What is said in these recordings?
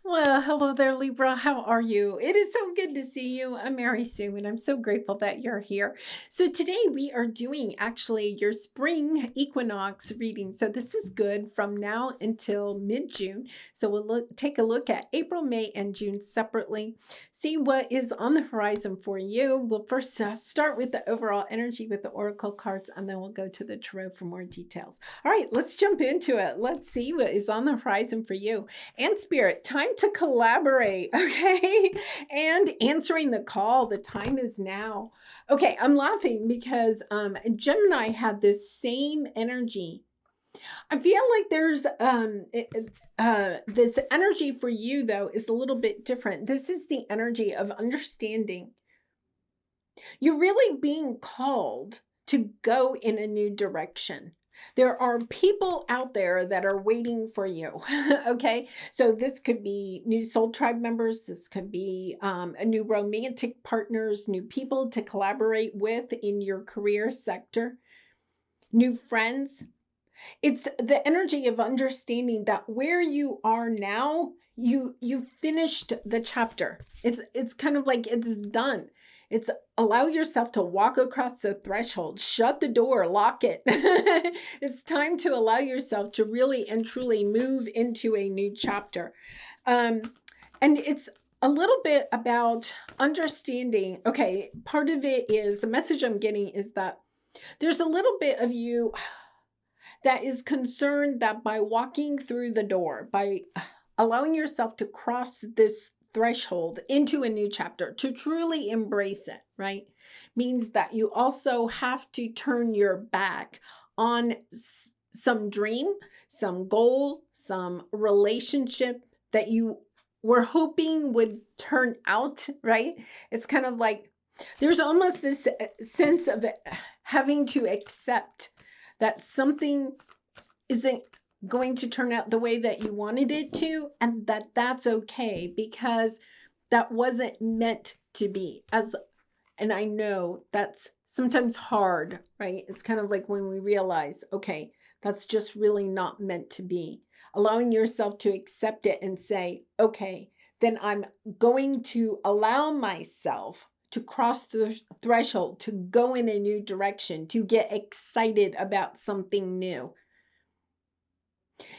Well, hello there, Libra. How are you? It is so good to see you. I'm Mary Sue, and I'm so grateful that you're here. So, today we are doing actually your spring equinox reading. So, this is good from now until mid June. So, take a look at April, May, and June separately. See what is on the horizon for you. We'll first start with the overall energy with the oracle cards, and then we'll go to the tarot for more details. All right, let's jump into it. Let's see what is on the horizon for you. And Spirit, time to collaborate, okay? And answering the call, the time is now. Okay, I'm laughing because Gemini had this same energy. I feel like there's this energy for you though is a little bit different. This is the energy of understanding. You're really being called to go in a new direction. There are people out there that are waiting for you. Okay. So this could be new soul tribe members. This could be a new romantic partners, new people to collaborate with in your career sector, new friends. It's the energy of understanding that where you are now, you finished the chapter. It's kind of like it's done. It's allow yourself to walk across the threshold, shut the door, lock it. It's time to allow yourself to really and truly move into a new chapter. Um, and it's a little bit about understanding. Okay, part of it is the message I'm getting is that there's a little bit of you that is concerned that by walking through the door, by allowing yourself to cross this threshold into a new chapter, to truly embrace it, right? Means that you also have to turn your back on some dream, some goal, some relationship that you were hoping would turn out, right? It's kind of like there's almost this sense of having to accept that something isn't going to turn out the way that you wanted it to, and that's okay because that wasn't meant to be. And I know that's sometimes hard, right? It's kind of like when we realize, okay, that's just really not meant to be. Allowing yourself to accept it and say, okay, then I'm going to allow myself to cross the threshold, to go in a new direction, to get excited about something new.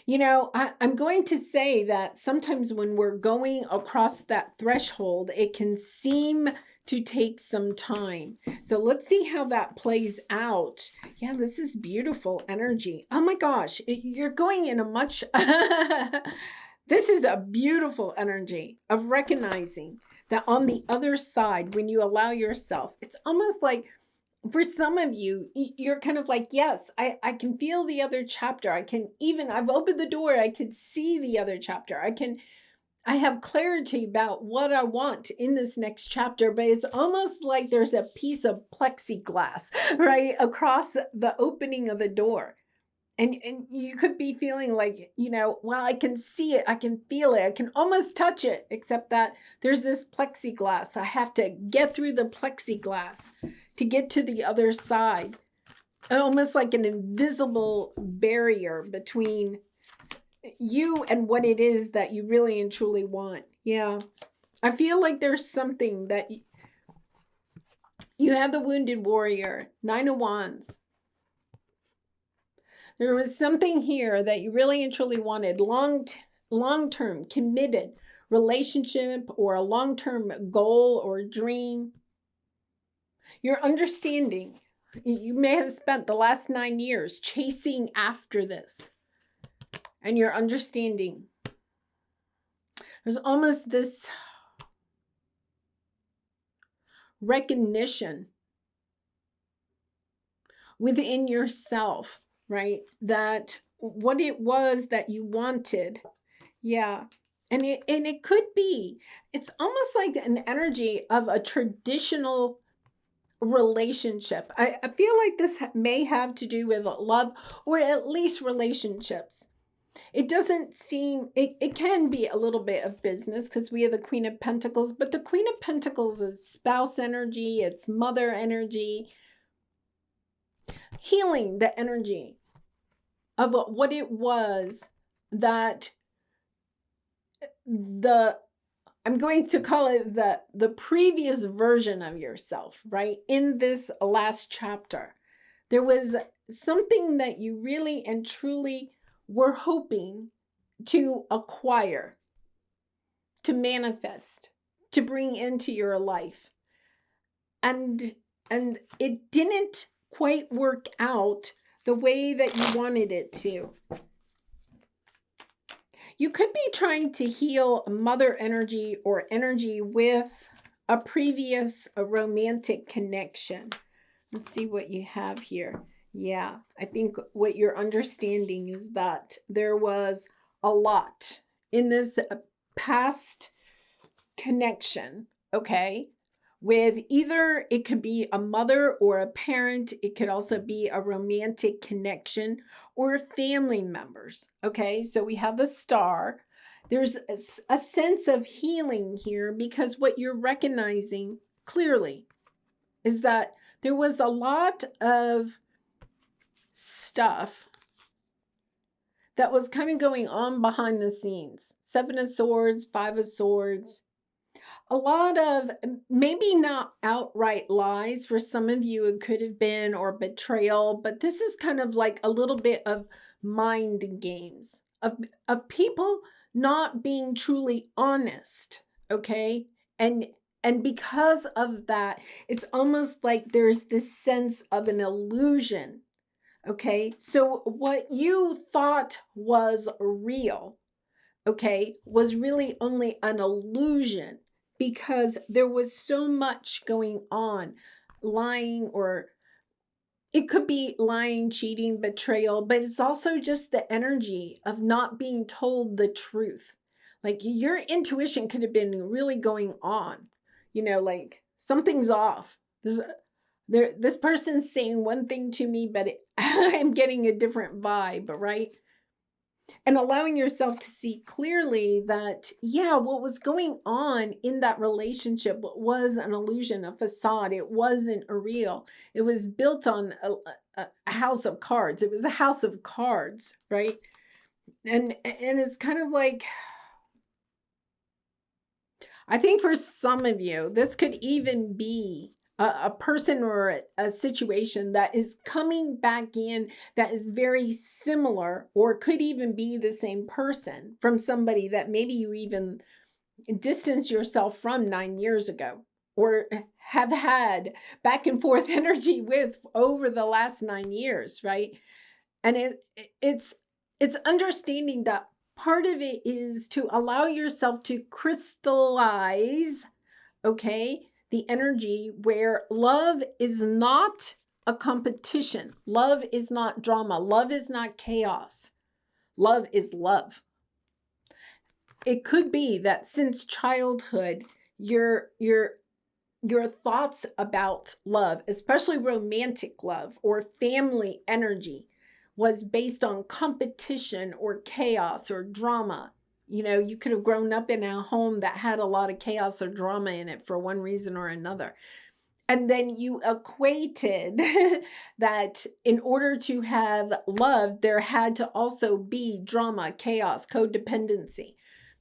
I'm going to say that sometimes when we're going across that threshold, it can seem to take some time. So let's see how that plays out. Yeah, this is beautiful energy. Oh my gosh, you're going in a much, this is a beautiful energy of recognizing that on the other side, when you allow yourself, it's almost like for some of you, you're kind of like, yes, I can feel the other chapter. I've opened the door. I can see the other chapter. I have clarity about what I want in this next chapter, but it's almost like there's a piece of plexiglass, right, across the opening of the door. And you could be feeling like, well, I can see it, I can feel it, I can almost touch it, except that there's this plexiglass. I have to get through the plexiglass to get to the other side. Almost like an invisible barrier between you and what it is that you really and truly want. Yeah. I feel like there's something that you have the wounded warrior, 9 of Wands. There was something here that you really and truly wanted, long-term, committed relationship or a long-term goal or dream. Your understanding, you may have spent the last 9 years chasing after this. And your understanding, there's almost this recognition within yourself, right? That what it was that you wanted. Yeah. And it could be, it's almost like an energy of a traditional relationship. I feel like this may have to do with love or at least relationships. It doesn't seem, it can be a little bit of business because we have the Queen of Pentacles, but the Queen of Pentacles is spouse energy, it's mother energy, healing the energy of what it was that the I'm going to call it the previous version of yourself, right? In this last chapter, there was something that you really and truly were hoping to acquire, to manifest, to bring into your life. And it didn't quite work out the way that you wanted it to. You could be trying to heal mother energy or energy with a previous romantic connection. Let's see what you have here. Yeah, I think what you're understanding is that there was a lot in this past connection, okay? With either it could be a mother or a parent, it could also be a romantic connection or family members, okay? So we have the star. There's a sense of healing here because what you're recognizing clearly is that there was a lot of stuff that was kind of going on behind the scenes. 7 of Swords, 5 of Swords. A lot of maybe not outright lies for some of you, it could have been, or betrayal, but this is kind of like a little bit of mind games of people not being truly honest, okay? And because of that, it's almost like there's this sense of an illusion, okay? So what you thought was real, okay, was really only an illusion because there was so much going on, lying, or it could be lying, cheating, betrayal, but it's also just the energy of not being told the truth. Like your intuition could have been really going on, like something's off. This person's saying one thing to me, but I'm getting a different vibe, right? And allowing yourself to see clearly that, yeah, what was going on in that relationship was an illusion, a facade. It wasn't a real. It was built on a house of cards. It was a house of cards, right? And it's kind of like, I think for some of you, this could even be a person or a situation that is coming back in that is very similar, or could even be the same person from somebody that maybe you even distanced yourself from 9 years ago, or have had back and forth energy with over the last 9 years, right? And it's understanding that part of it is to allow yourself to crystallize, okay, the energy where love is not a competition. Love is not drama. Love is not chaos. Love is love. It could be that since childhood, your thoughts about love, especially romantic love or family energy, was based on competition or chaos or drama. You could have grown up in a home that had a lot of chaos or drama in it for one reason or another. And then you equated that in order to have love, there had to also be drama, chaos, codependency,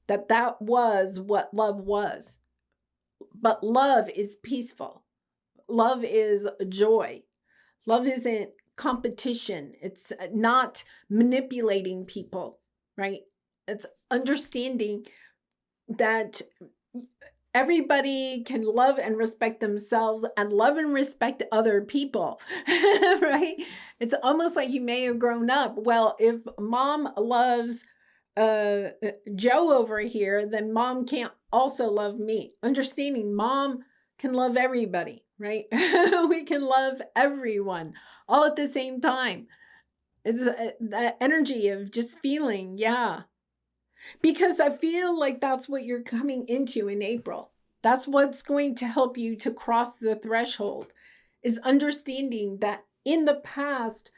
that was what love was. But love is peaceful. Love is joy. Love isn't competition. It's not manipulating people, right? It's understanding that everybody can love and respect themselves and love and respect other people, right? It's almost like you may have grown up. Well, if mom loves Joe over here, then mom can't also love me. Understanding mom can love everybody, right? We can love everyone all at the same time. It's that energy of just feeling, yeah. Because I feel like that's what you're coming into in April. That's what's going to help you to cross the threshold, is understanding that in the past,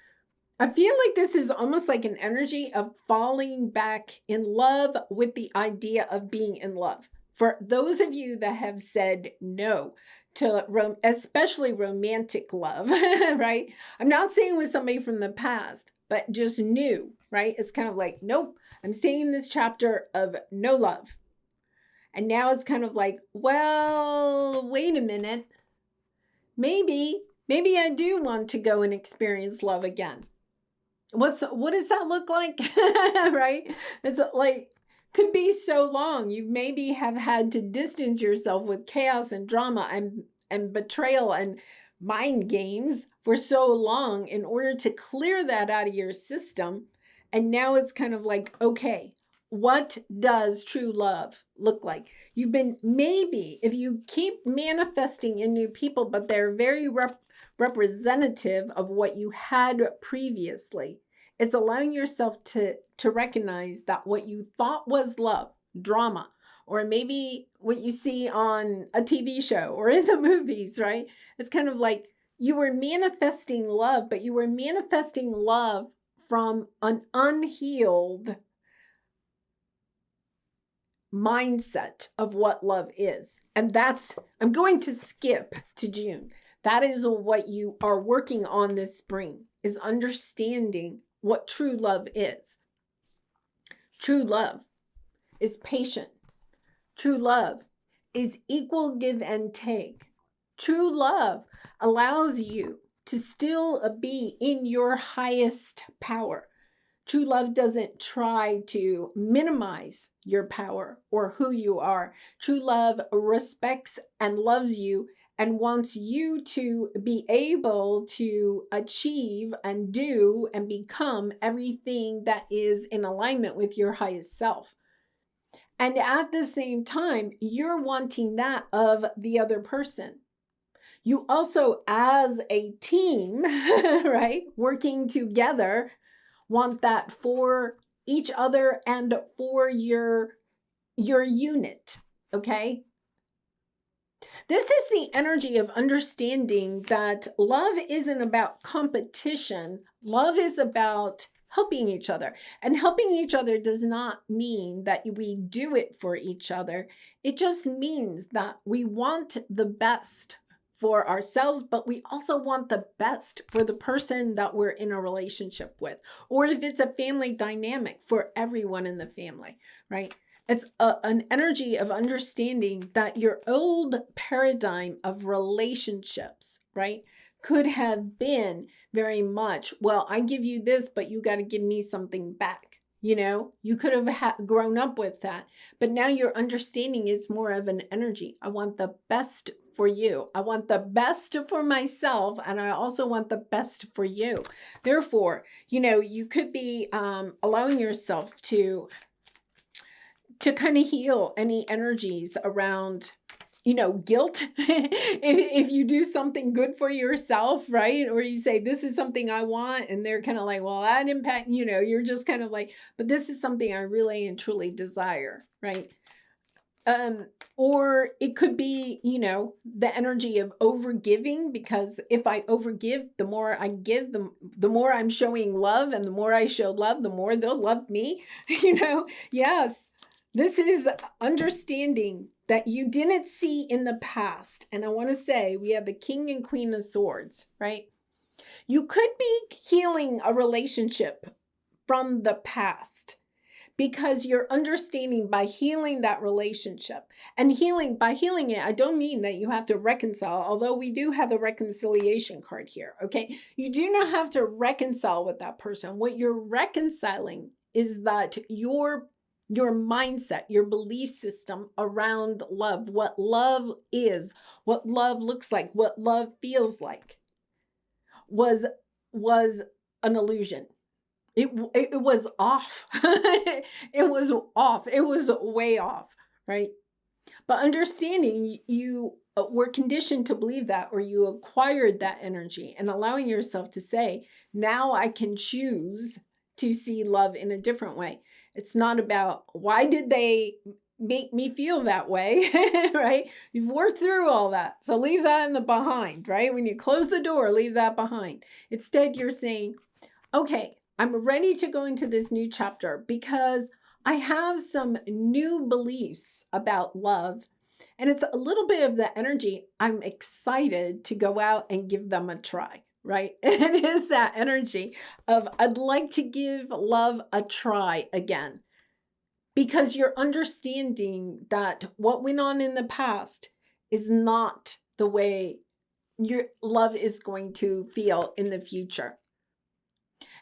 I feel like this is almost like an energy of falling back in love with the idea of being in love. For those of you that have said no to especially romantic love, right? I'm not saying with somebody from the past, but just new, right? It's kind of like, nope, I'm staying in this chapter of no love. And now it's kind of like, well, wait a minute. Maybe I do want to go and experience love again. What does that look like? Right? It's like, could be so long. You maybe have had to distance yourself with chaos and drama and betrayal and mind games for so long in order to clear that out of your system. And now it's kind of like, okay, what does true love look like? You've been, maybe if you keep manifesting in new people, but they're very representative of what you had previously, it's allowing yourself to recognize that what you thought was love, drama, or maybe what you see on a TV show or in the movies, right? It's kind of like you were manifesting love, but you were manifesting love from an unhealed mindset of what love is. And that's, I'm going to skip to June. That is what you are working on this spring, is understanding what true love is. True love is patient. True love is equal give and take. True love allows you to still be in your highest power. True love doesn't try to minimize your power or who you are. True love respects and loves you and wants you to be able to achieve and do and become everything that is in alignment with your highest self. And at the same time, you're wanting that of the other person. You also, as a team, right, working together, want that for each other and for your unit, okay? This is the energy of understanding that love isn't about competition. Love is about helping each other. And helping each other does not mean that we do it for each other. It just means that we want the best for ourselves, but we also want the best for the person that we're in a relationship with. Or if it's a family dynamic, for everyone in the family, right? It's an energy of understanding that your old paradigm of relationships, right, could have been very much, well, I give you this, but you got to give me something back. You know, you could have grown up with that, but now your understanding is more of an energy. I want the best for you. I want the best for myself, and I also want the best for you. Therefore, you know, you could be allowing yourself to kind of heal any energies around, you know, guilt. if you do something good for yourself, right? Or you say, this is something I want, and they're kind of like, well, that impact, you know, you're just kind of like, but this is something I really and truly desire, right? Or it could be, you know, the energy of overgiving, because if I overgive, the more I give, the more I'm showing love, and the more I show love, the more they'll love me, you know? Yes. This is understanding that you didn't see in the past. And I want to say we have the King and Queen of Swords, right? You could be healing a relationship from the past because you're understanding by healing that relationship. And by healing it, I don't mean that you have to reconcile, although we do have a reconciliation card here, okay? You do not have to reconcile with that person. What you're reconciling is that your mindset, your belief system around love, what love is, what love looks like, what love feels like, was an illusion. It was off. It was off. It was way off, right? But understanding you were conditioned to believe that, or you acquired that energy, and allowing yourself to say, now I can choose to see love in a different way. It's not about, why did they make me feel that way, right? You've worked through all that. So leave that in the behind, right? When you close the door, leave that behind. Instead, you're saying, okay, I'm ready to go into this new chapter because I have some new beliefs about love. And it's a little bit of the energy. I'm excited to go out and give them a try, right? It is that energy of, I'd like to give love a try again. because you're understanding that what went on in the past is not the way your love is going to feel in the future.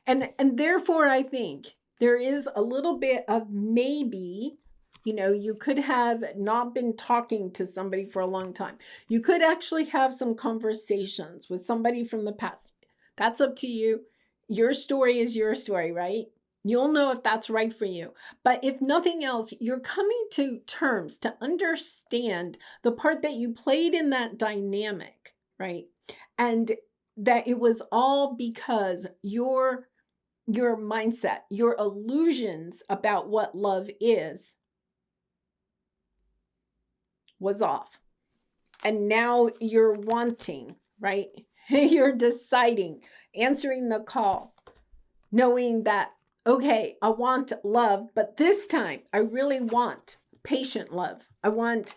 And therefore I think there is a little bit of maybe, you could have not been talking to somebody for a long time. You could actually have some conversations with somebody from the past. That's up to you. Your story is your story, right? You'll know if that's right for you. But if nothing else, you're coming to terms to understand the part that you played in that dynamic, right? And that it was all because your mindset, your illusions about what love is was off. And now you're wanting, right? You're deciding, answering the call, knowing that, okay, I want love, but this time I really want patient love. I want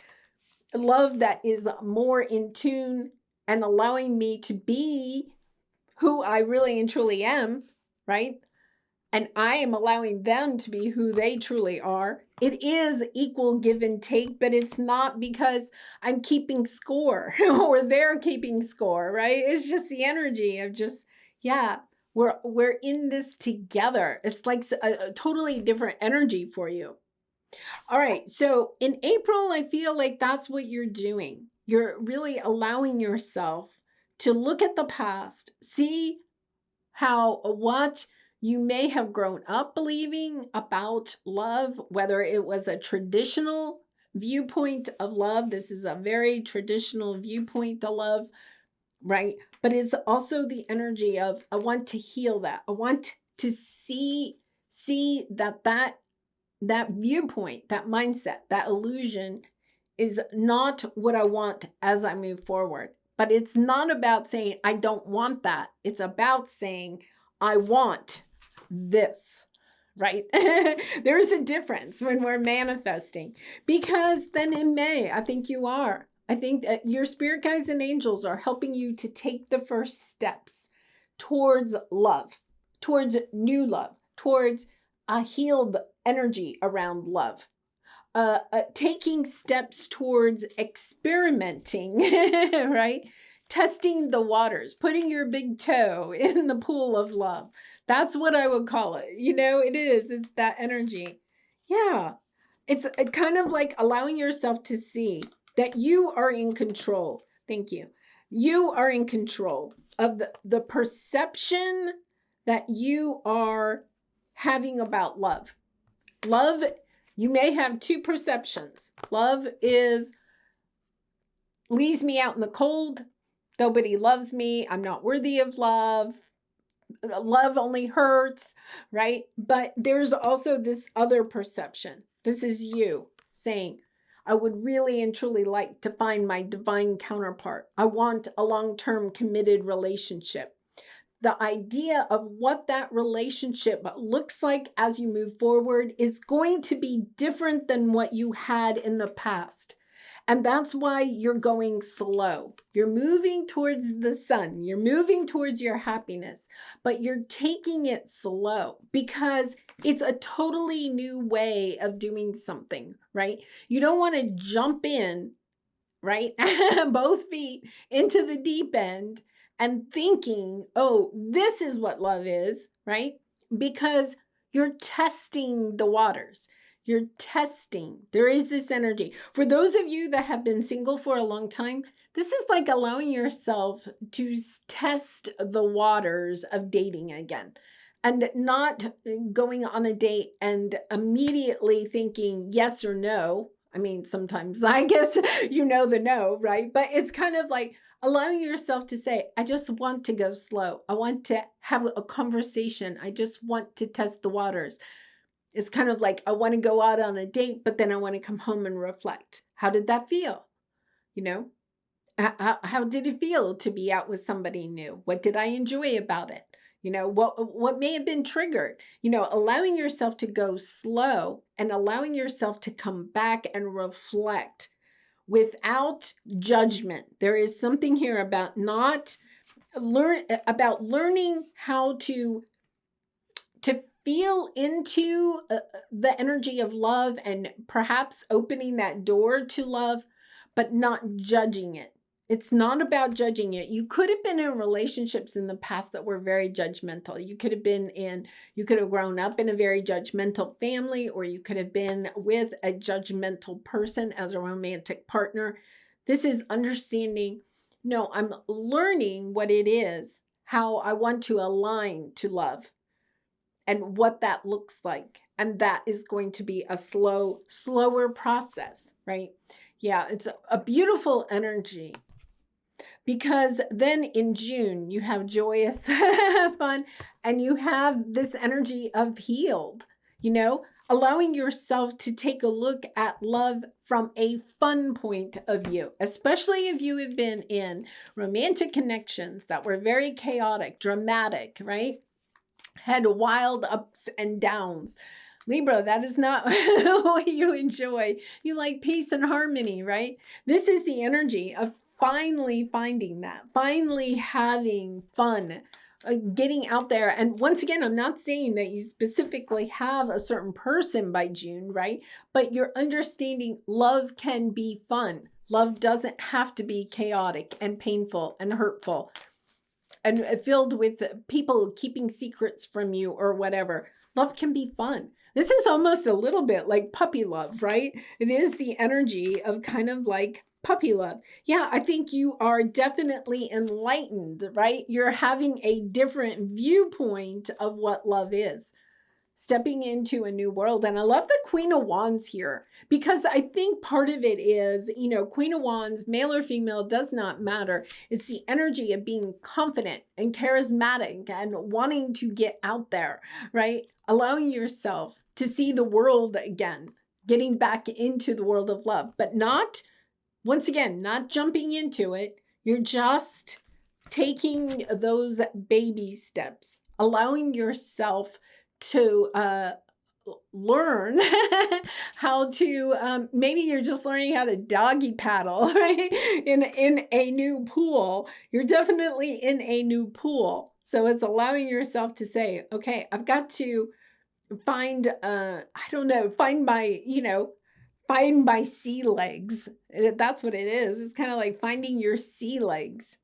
love that is more in tune and allowing me to be who I really and truly am, right? And I am allowing them to be who they truly are. It is equal give and take, but it's not because I'm keeping score or they're keeping score, right? It's just the energy of just, yeah, we're in this together. It's like a totally different energy for you. All right. So in April, I feel like that's what you're doing. You're really allowing yourself to look at the past, see what you may have grown up believing about love, whether it was a traditional viewpoint of love. This is a very traditional viewpoint of love, right? But it's also the energy of, I want to heal that. I want to see that viewpoint, that mindset, that illusion is not what I want as I move forward. But it's not about saying, I don't want that. It's about saying, I want this, right? There's a difference when we're manifesting, because then in May, I think you are. I think that your spirit guides and angels are helping you to take the first steps towards love, towards new love, towards a healed energy around love. Taking steps towards experimenting, right? Testing the waters, putting your big toe in the pool of love. That's what I would call it. It's that energy. Yeah. It's kind of like allowing yourself to see that you are in control. Thank you. You are in control of the perception that you are having about love. Love, you may have two perceptions. Love leaves me out in the cold. Nobody loves me. I'm not worthy of love. Love only hurts, right? But there's also this other perception. This is you saying, I would really and truly like to find my divine counterpart. I want a long-term committed relationship. The idea of what that relationship looks like as you move forward is going to be different than what you had in the past. And that's why you're going slow. You're moving towards the sun. You're moving towards your happiness, but you're taking it slow because it's a totally new way of doing something, right? You don't want to jump in, right? Both feet into the deep end and thinking, oh, this is what love is, right? Because you're testing the waters. You're testing. There is this energy. For those of you that have been single for a long time, this is like allowing yourself to test the waters of dating again and not going on a date and immediately thinking yes or no. I mean, sometimes I guess the no, right? But it's kind of like allowing yourself to say, I just want to go slow. I want to have a conversation. I just want to test the waters. It's kind of like I want to go out on a date, but then I want to come home and reflect. How did that feel? How did it feel to be out with somebody new? What did I enjoy about it? What may have been triggered? Allowing yourself to go slow and allowing yourself to come back and reflect without judgment. There is something here about learning how to feel into the energy of love and perhaps opening that door to love, but not judging it. It's not about judging it. You could have been in relationships in the past that were very judgmental. You could have grown up in a very judgmental family, or you could have been with a judgmental person as a romantic partner. This is understanding, no, I'm learning what it is, how I want to align to love and what that looks like. And that is going to be a slower process, right? Yeah, it's a beautiful energy. Because then in June, you have joyous fun, and you have this energy of healed, allowing yourself to take a look at love from a fun point of view, especially if you have been in romantic connections that were very chaotic, dramatic, right? Had wild ups and downs. Libra, that is not what you enjoy. You like peace and harmony, right? This is the energy of finally finding that, finally having fun, getting out there. And once again, I'm not saying that you specifically have a certain person by June, right? But you're understanding love can be fun. Love doesn't have to be chaotic and painful and hurtful and filled with people keeping secrets from you or whatever. Love can be fun. This is almost a little bit like puppy love, right? It is the energy of kind of like puppy love. Yeah, I think you are definitely enlightened, right? You're having a different viewpoint of what love is. Stepping into a new world. And I love the Queen of Wands here, because I think part of it is, Queen of Wands, male or female, does not matter. It's the energy of being confident and charismatic and wanting to get out there, right? Allowing yourself to see the world again, getting back into the world of love, but not, once again, not jumping into it. You're just taking those baby steps, allowing yourself to learn how to, maybe you're just learning how to doggy paddle, right? In a new pool. You're definitely in a new pool. So it's allowing yourself to say, okay, I've got to find, find my sea legs. That's what it is. It's kind of like finding your sea legs.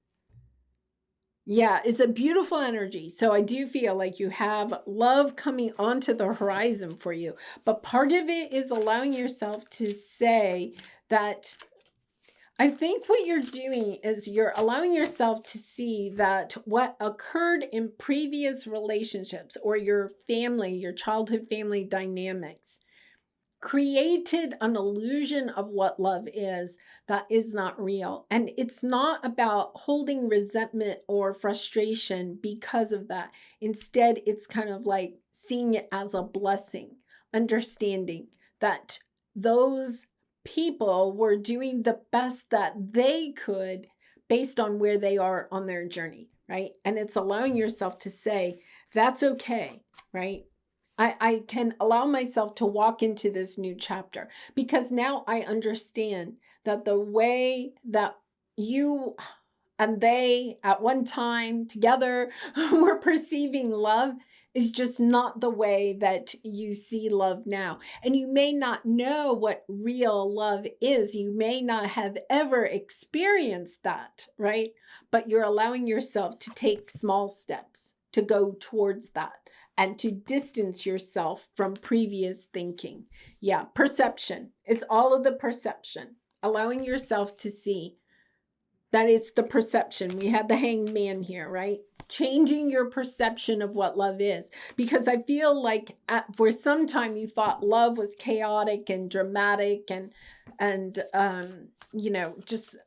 Yeah, it's a beautiful energy. So I do feel like you have love coming onto the horizon for you. But part of it is allowing yourself to say that, I think what you're doing is you're allowing yourself to see that what occurred in previous relationships or your family, your childhood family dynamics, created an illusion of what love is that is not real. And it's not about holding resentment or frustration because of that. Instead, it's kind of like seeing it as a blessing, understanding that those people were doing the best that they could based on where they are on their journey, right? And it's allowing yourself to say, that's okay, right? I can allow myself to walk into this new chapter because now I understand that the way that you and they at one time together were perceiving love is just not the way that you see love now. And you may not know what real love is. You may not have ever experienced that, right? But you're allowing yourself to take small steps to go towards that and to distance yourself from previous thinking. Yeah, perception. It's all of the perception. Allowing yourself to see that it's the perception. We had the Hanged Man here, right? Changing your perception of what love is. Because I feel like for some time you thought love was chaotic and dramatic and just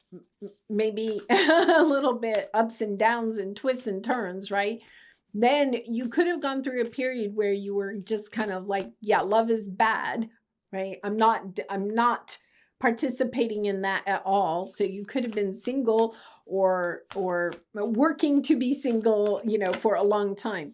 maybe a little bit ups and downs and twists and turns, right? Then you could have gone through a period where you were just kind of like, yeah, love is bad, right? I'm not participating in that at all. So you could have been single or working to be single, for a long time.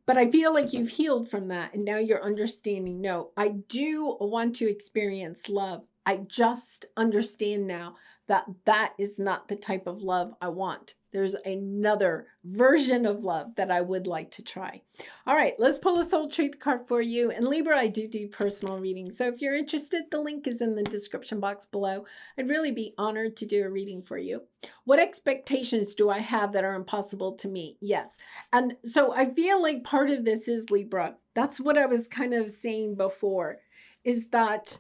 But I feel like you've healed from that. And now you're understanding, no, I do want to experience love. I just understand now that that is not the type of love I want. There's another version of love that I would like to try. All right, let's pull a soul truth card for you. And Libra, I do personal readings. So if you're interested, the link is in the description box below. I'd really be honored to do a reading for you. What expectations do I have that are impossible to meet? Yes. And so I feel like part of this is Libra. That's what I was kind of saying before, is that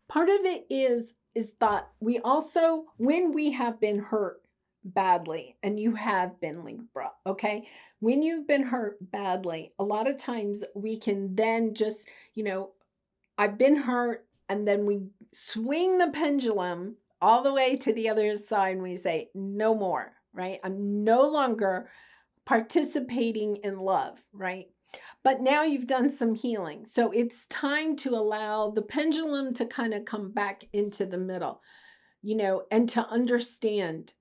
part of it is that we also, when we have been hurt badly, and you have been, Libra, okay? When you've been hurt badly, a lot of times we can then just, I've been hurt, and then we swing the pendulum all the way to the other side and we say, no more, right? I'm no longer participating in love, right? But now you've done some healing. So it's time to allow the pendulum to kind of come back into the middle, and to understand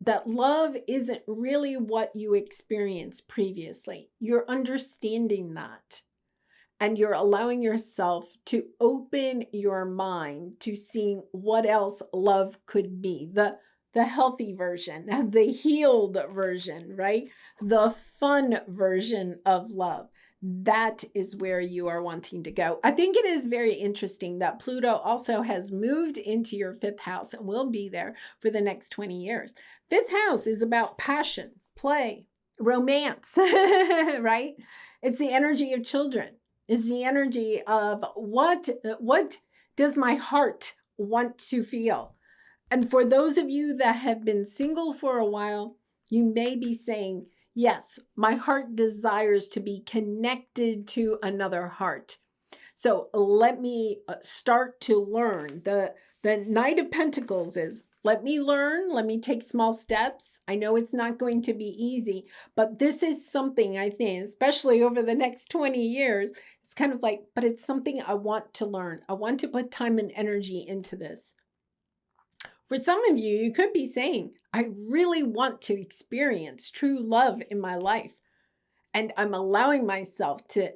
that love isn't really what you experienced previously. You're understanding that. And you're allowing yourself to open your mind to seeing what else love could be. The healthy version, the healed version, right? The fun version of love. That is where you are wanting to go. I think it is very interesting that Pluto also has moved into your 5th house and will be there for the next 20 years. 5th house is about passion, play, romance, right? It's the energy of children. It's the energy of what does my heart want to feel? And for those of you that have been single for a while, you may be saying, yes, my heart desires to be connected to another heart. So let me start to learn. The Knight of Pentacles is, let me learn, let me take small steps. I know it's not going to be easy, but this is something I think, especially over the next 20 years, it's kind of like, but it's something I want to learn. I want to put time and energy into this. For some of you, you could be saying, I really want to experience true love in my life. And I'm allowing myself to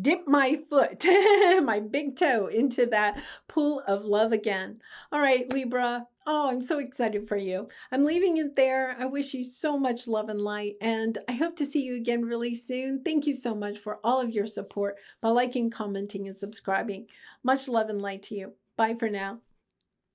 dip my foot, my big toe into that pool of love again. All right, Libra. Oh, I'm so excited for you. I'm leaving it there. I wish you so much love and light, and I hope to see you again really soon. Thank you so much for all of your support by liking, commenting, and subscribing. Much love and light to you. Bye for now.